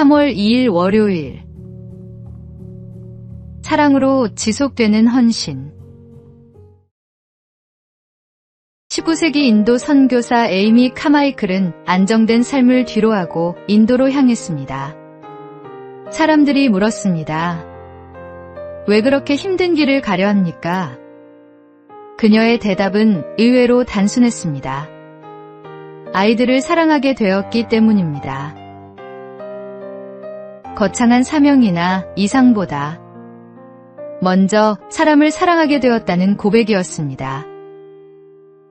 3월 2일 월요일. 사랑으로 지속되는 헌신. 19세기 인도 선교사 에이미 카마이클은 안정된 삶을 뒤로하고 인도로 향했습니다. 사람들이 물었습니다. 왜 그렇게 힘든 길을 가려 합니까? 그녀의 대답은 의외로 단순했습니다. 아이들을 사랑하게 되었기 때문입니다. 거창한 사명이나 이상보다 먼저 사람을 사랑하게 되었다는 고백이었습니다.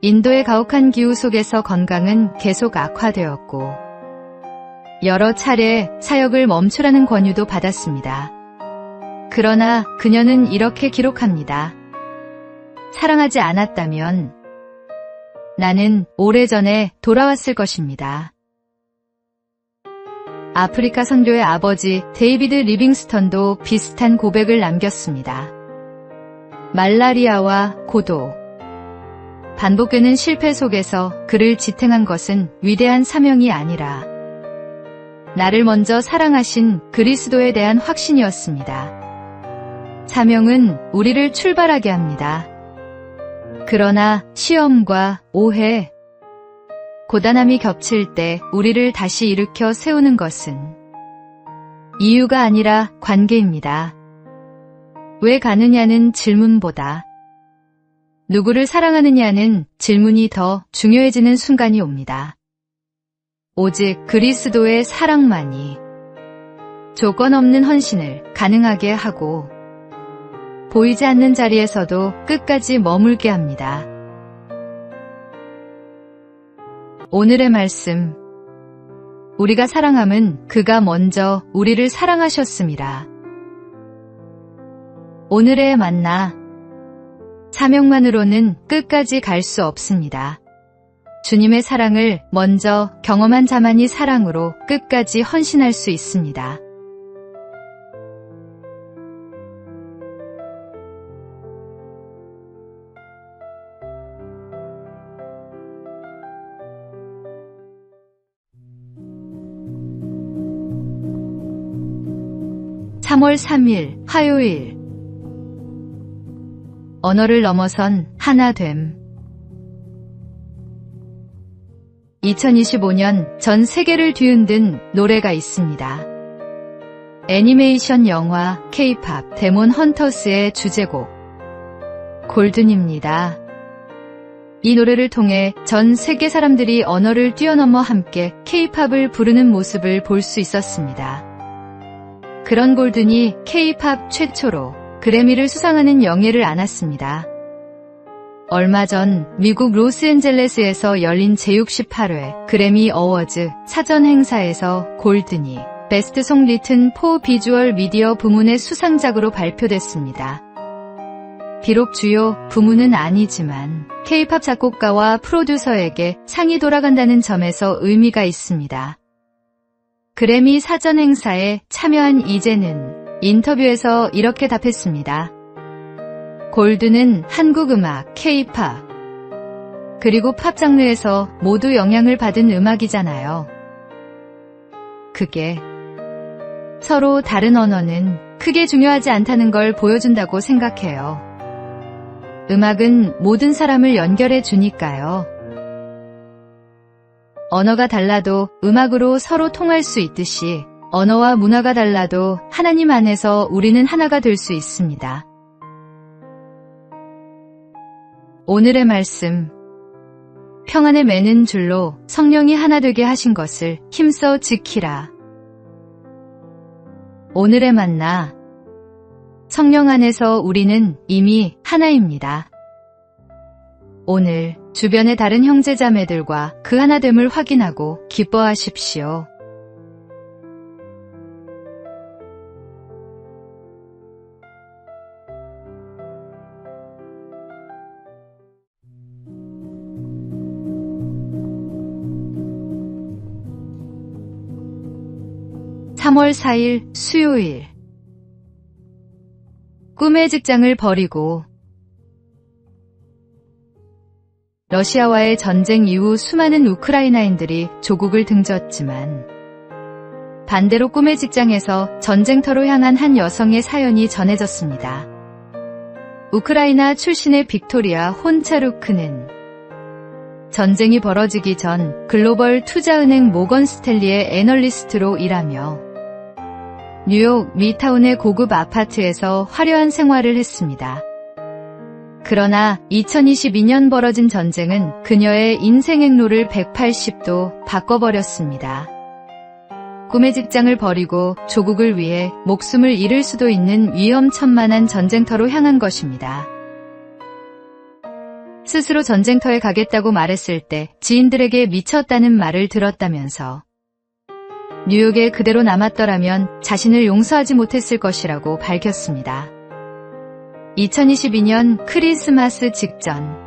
인도의 가혹한 기후 속에서 건강은 계속 악화되었고 여러 차례 사역을 멈추라는 권유도 받았습니다. 그러나 그녀는 이렇게 기록합니다. 사랑하지 않았다면 나는 오래전에 돌아왔을 것입니다. 아프리카 선교의 아버지 데이비드 리빙스턴도 비슷한 고백을 남겼습니다. 말라리아와 고독, 반복되는 실패 속에서 그를 지탱한 것은 위대한 사명이 아니라 나를 먼저 사랑하신 그리스도에 대한 확신이었습니다. 사명은 우리를 출발하게 합니다. 그러나 시험과 오해, 고단함이 겹칠 때 우리를 다시 일으켜 세우는 것은 이유가 아니라 관계입니다. 왜 가느냐는 질문보다 누구를 사랑하느냐는 질문이 더 중요해지는 순간이 옵니다. 오직 그리스도의 사랑만이 조건 없는 헌신을 가능하게 하고 보이지 않는 자리에서도 끝까지 머물게 합니다. 오늘의 말씀. 우리가 사랑함은 그가 먼저 우리를 사랑하셨습니다. 오늘의 만나. 사명만으로는 끝까지 갈 수 없습니다. 주님의 사랑을 먼저 경험한 자만이 사랑으로 끝까지 헌신할 수 있습니다. (3월 3일) 화요일. 언어를 넘어선 하나됨. 2025년 전 세계를 뒤흔든 노래가 있습니다. 애니메이션 영화 K-팝 데몬 헌터스의 주제곡 골든입니다. 이 노래를 통해 전 세계 사람들이 언어를 뛰어넘어 함께 K-팝을 부르는 모습을 볼 수 있었습니다. 그런 골든이 K-팝 최초로 그래미를 수상하는 영예를 안았습니다. 얼마 전 미국 로스앤젤레스에서 열린 제68회 그래미 어워즈 사전 행사에서 골든이 베스트 송 리튼 포 비주얼 미디어 부문의 수상작으로 발표됐습니다. 비록 주요 부문은 아니지만 K-팝 작곡가와 프로듀서에게 상이 돌아간다는 점에서 의미가 있습니다. 그래미 사전 행사에 참여한 이재는 인터뷰에서 이렇게 답했습니다. 골든은 한국 음악, K-팝, 그리고 팝 장르에서 모두 영향을 받은 음악이잖아요. 그게 서로 다른 언어는 크게 중요하지 않다는 걸 보여준다고 생각해요. 음악은 모든 사람을 연결해 주니까요. 언어가 달라도 음악으로 서로 통할 수 있듯이 언어와 문화가 달라도 하나님 안에서 우리는 하나가 될 수 있습니다. 오늘의 말씀. 평안에 매는 줄로 성령이 하나 되게 하신 것을 힘써 지키라. 오늘의 만나. 성령 안에서 우리는 이미 하나입니다. 오늘 주변의 다른 형제자매들과 그 하나됨을 확인하고 기뻐하십시오. (3월 4일) 수요일. 꿈의 직장을 버리고 러시아와의 전쟁 이후 수많은 우크라이나인들이 조국을 등졌지만 반대로 꿈의 직장에서 전쟁터로 향한 한 여성의 사연이 전해졌습니다. 우크라이나 출신의 빅토리아 혼차루크는 전쟁이 벌어지기 전 글로벌 투자은행 모건 스탠리의 애널리스트로 일하며 뉴욕 미타운의 고급 아파트에서 화려한 생활을 했습니다. 그러나 2022년 벌어진 전쟁은 그녀의 인생 행로를 180도 바꿔버렸습니다. 꿈의 직장을 버리고 조국을 위해 목숨을 잃을 수도 있는 위험천만한 전쟁터로 향한 것입니다. 스스로 전쟁터에 가겠다고 말했을 때 지인들에게 미쳤다는 말을 들었다면서 뉴욕에 그대로 남았더라면 자신을 용서하지 못했을 것이라고 밝혔습니다. 2022년 크리스마스 직전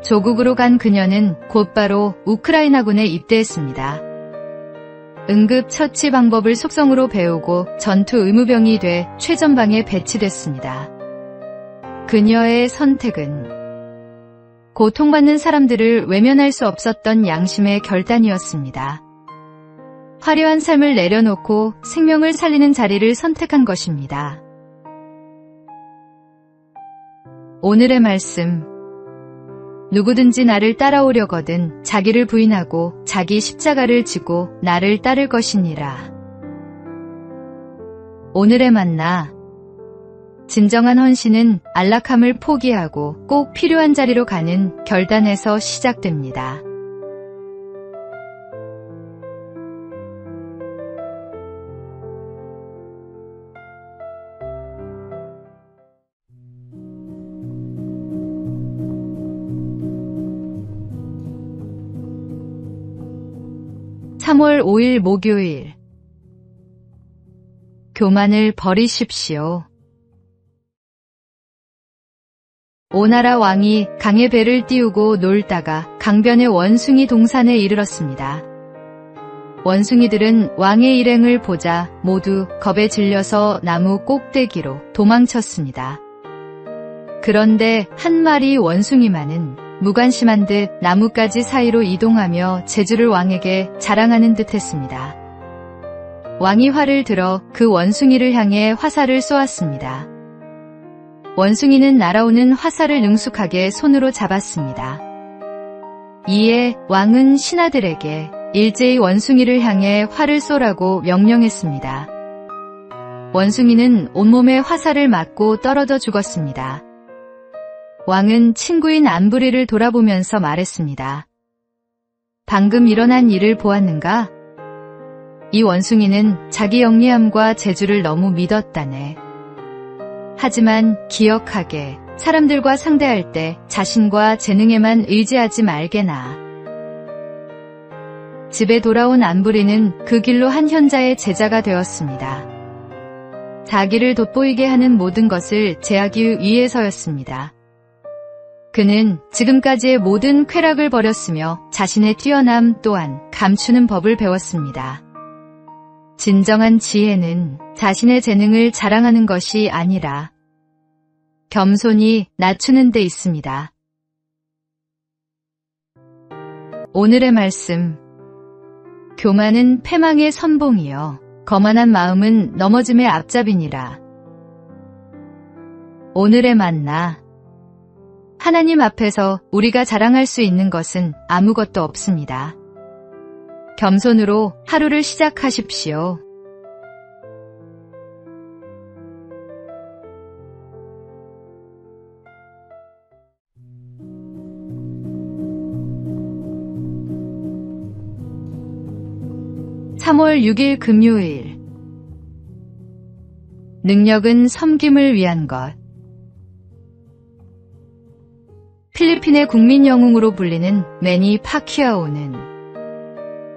조국으로 간 그녀는 곧바로 우크라이나군에 입대했습니다. 응급처치 방법을 속성으로 배우고 전투 의무병이 돼 최전방에 배치됐습니다. 그녀의 선택은 고통받는 사람들을 외면할 수 없었던 양심의 결단이었습니다. 화려한 삶을 내려놓고 생명을 살리는 자리를 선택한 것입니다. 오늘의 말씀. 누구든지 나를 따라오려거든 자기를 부인하고 자기 십자가를 지고 나를 따를 것이니라. 오늘의 만나. 진정한 헌신은 안락함을 포기하고 꼭 필요한 자리로 가는 결단에서 시작됩니다. (3월 5일) 목요일. 교만을 버리십시오. 오나라 왕이 강에 배를 띄우고 놀다가 강변의 원숭이 동산에 이르렀습니다. 원숭이들은 왕의 일행을 보자 모두 겁에 질려서 나무 꼭대기로 도망쳤습니다. 그런데 한 마리 원숭이만은 무관심한 듯 나뭇가지 사이로 이동하며 재주를 왕에게 자랑하는 듯 했습니다. 왕이 활을 들어 그 원숭이를 향해 화살을 쏘았습니다. 원숭이는 날아오는 화살을 능숙하게 손으로 잡았습니다. 이에 왕은 신하들에게 일제히 원숭이를 향해 활을 쏘라고 명령했습니다. 원숭이는 온몸에 화살을 맞고 떨어져 죽었습니다. 왕은 친구인 안부리를 돌아보면서 말했습니다. 방금 일어난 일을 보았는가? 이 원숭이는 자기 영리함과 재주를 너무 믿었다네. 하지만 기억하게, 사람들과 상대할 때 자신과 재능에만 의지하지 말게나. 집에 돌아온 안부리는 그 길로 한 현자의 제자가 되었습니다. 자기를 돋보이게 하는 모든 것을 제하기 위해서였습니다. 그는 지금까지의 모든 쾌락을 버렸으며 자신의 뛰어남 또한 감추는 법을 배웠습니다. 진정한 지혜는 자신의 재능을 자랑하는 것이 아니라 겸손히 낮추는 데 있습니다. 오늘의 말씀. 교만은 패망의 선봉이요 거만한 마음은 넘어짐의 앞잡이니라. 오늘의 만나. 하나님 앞에서 우리가 자랑할 수 있는 것은 아무것도 없습니다. 겸손으로 하루를 시작하십시오. (3월 6일) 금요일. 능력은 섬김을 위한 것. 필리핀의 국민 영웅으로 불리는 매니 파키아오는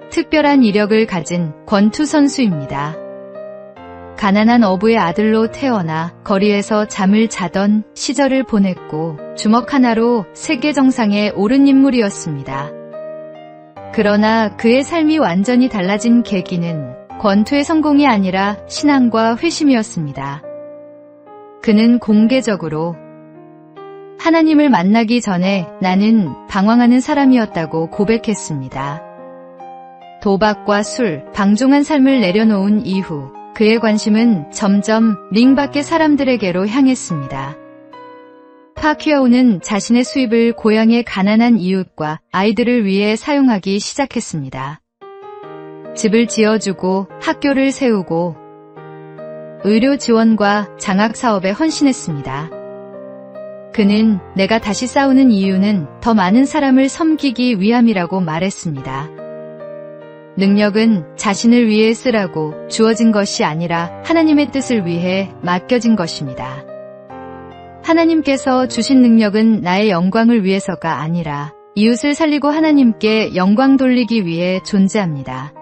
특별한 이력을 가진 권투 선수입니다. 가난한 어부의 아들로 태어나 거리에서 잠을 자던 시절을 보냈고 주먹 하나로 세계 정상에 오른 인물이었습니다. 그러나 그의 삶이 완전히 달라진 계기는 권투의 성공이 아니라 신앙과 회심이었습니다. 그는 공개적으로 하나님을 만나기 전에 나는 방황하는 사람이었다고 고백했습니다. 도박과 술, 방종한 삶을 내려놓은 이후 그의 관심은 점점 링 밖의 사람들에게로 향했습니다. 파퀴아오는 자신의 수입을 고향의 가난한 이웃과 아이들을 위해 사용하기 시작했습니다. 집을 지어주고 학교를 세우고 의료 지원과 장학 사업에 헌신했습니다. 그는 내가 다시 싸우는 이유는 더 많은 사람을 섬기기 위함이라고 말했습니다. 능력은 자신을 위해 쓰라고 주어진 것이 아니라 하나님의 뜻을 위해 맡겨진 것입니다. 하나님께서 주신 능력은 나의 영광을 위해서가 아니라 이웃을 살리고 하나님께 영광 돌리기 위해 존재합니다.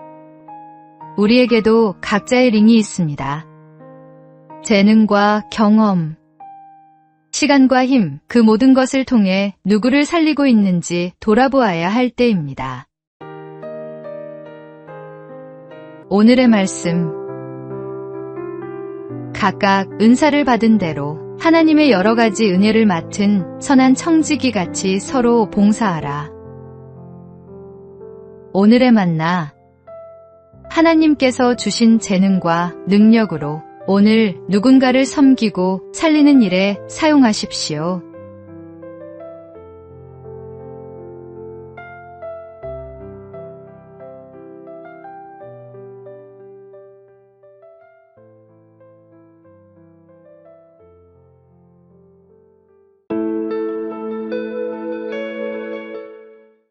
우리에게도 각자의 링이 있습니다. 재능과 경험, 시간과 힘, 그 모든 것을 통해 누구를 살리고 있는지 돌아보아야 할 때입니다. 오늘의 말씀. 각각 은사를 받은 대로 하나님의 여러 가지 은혜를 맡은 선한 청지기 같이 서로 봉사하라. 오늘의 만나. 하나님께서 주신 재능과 능력으로 오늘 누군가를 섬기고 살리는 일에 사용하십시오.